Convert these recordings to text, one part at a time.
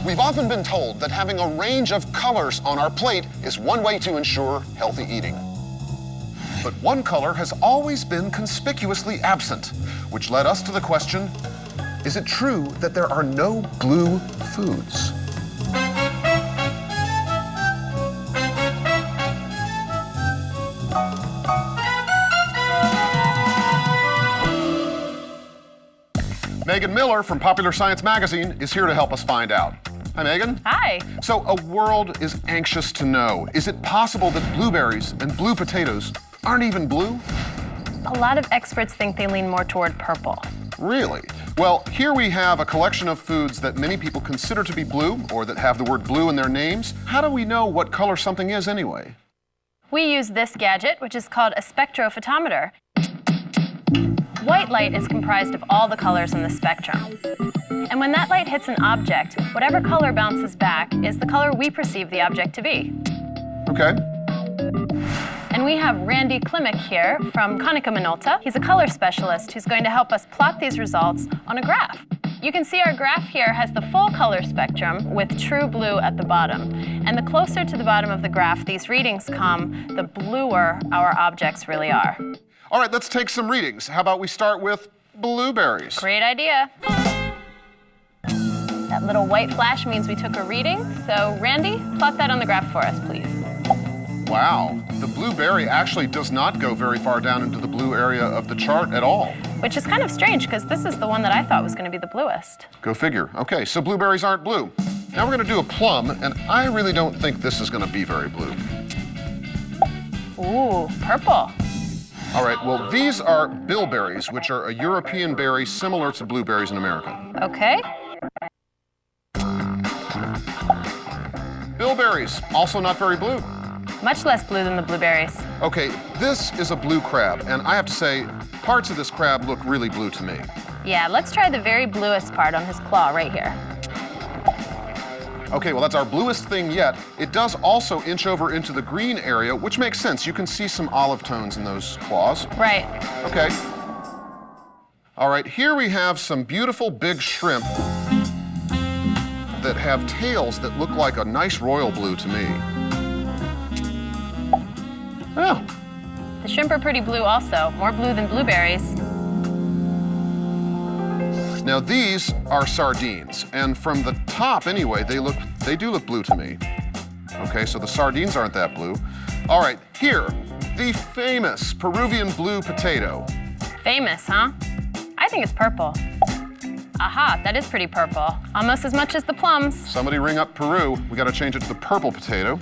We've often been told that having a range of colors on our plate is one way to ensure healthy eating. But one color has always been conspicuously absent, which led us to the question, is it true that there are no blue foods? Megan Miller from Popular Science Magazine is here to help us find out. Hi, Megan. Hi. So a world is anxious to know, is it possible that blueberries and blue potatoes aren't even blue? A lot of experts think they lean more toward purple. Really? Well, here we have a collection of foods that many people consider to be blue, or that have the word blue in their names. How do we know what color something is anyway? We use this gadget, which is called a spectrophotometer. White light is comprised of all the colors in the spectrum. And when that light hits an object, whatever color bounces back is the color we perceive the object to be. Okay. And we have Randy Klimek here from Konica Minolta. He's a color specialist who's going to help us plot these results on a graph. You can see our graph here has the full color spectrum with true blue at the bottom. And the closer to the bottom of the graph these readings come, the bluer our objects really are. All right, let's take some readings. How about we start with blueberries? Great idea. That little white flash means we took a reading. So Randy, plot that on the graph for us, please. Wow, the blueberry actually does not go very far down into the blue area of the chart at all. Which is kind of strange, because this is the one that I thought was going to be the bluest. Go figure. Okay, so blueberries aren't blue. Now we're going to do a plum, and I really don't think this is going to be very blue. Ooh, purple. All right, well, these are bilberries, which are a European berry similar to blueberries in America. Okay. Bilberries, also not very blue. Much less blue than the blueberries. Okay, this is a blue crab, and I have to say, parts of this crab look really blue to me. Yeah, let's try the very bluest part on his claw right here. Okay, well, that's our bluest thing yet. It does also inch over into the green area, which makes sense. You can see some olive tones in those claws. Right. Okay. All right, here we have some beautiful big shrimp that have tails that look like a nice royal blue to me. Oh. The shrimp are pretty blue also, more blue than blueberries. Now these are sardines, and from the top anyway, they do look blue to me. Okay, so the sardines aren't that blue. All right, here, the famous Peruvian blue potato. Famous, huh? I think it's purple. Aha, that is pretty purple. Almost as much as the plums. Somebody ring up Peru. We gotta change it to the purple potato.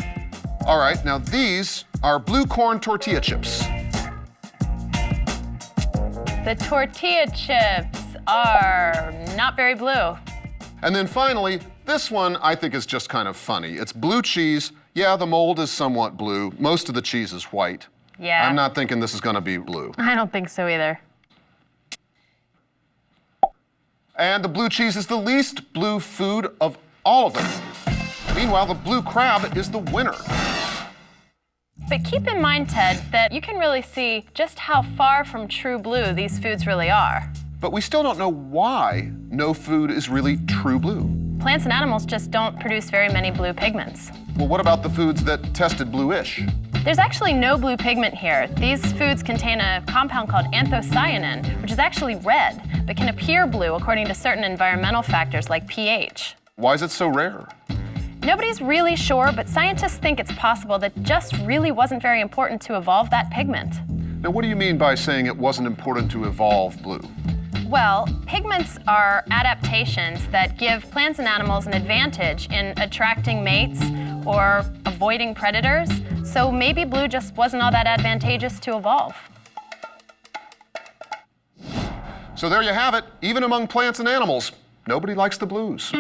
All right, now these are blue corn tortilla chips. The tortilla chips are not very blue. And then finally, this one I think is just kind of funny. It's blue cheese. Yeah, the mold is somewhat blue. Most of the cheese is white. Yeah. I'm not thinking this is gonna be blue. I don't think so either. And the blue cheese is the least blue food of all of them. Meanwhile, the blue crab is the winner. But keep in mind, Ted, that you can really see just how far from true blue these foods really are. But we still don't know why no food is really true blue. Plants and animals just don't produce very many blue pigments. Well, what about the foods that tested bluish? There's actually no blue pigment here. These foods contain a compound called anthocyanin, which is actually red, but can appear blue according to certain environmental factors like pH. Why is it so rare? Nobody's really sure, but scientists think it's possible that just really wasn't very important to evolve that pigment. Now, what do you mean by saying it wasn't important to evolve blue? Well, pigments are adaptations that give plants and animals an advantage in attracting mates or avoiding predators. So maybe blue just wasn't all that advantageous to evolve. So there you have it. Even among plants and animals, nobody likes the blues.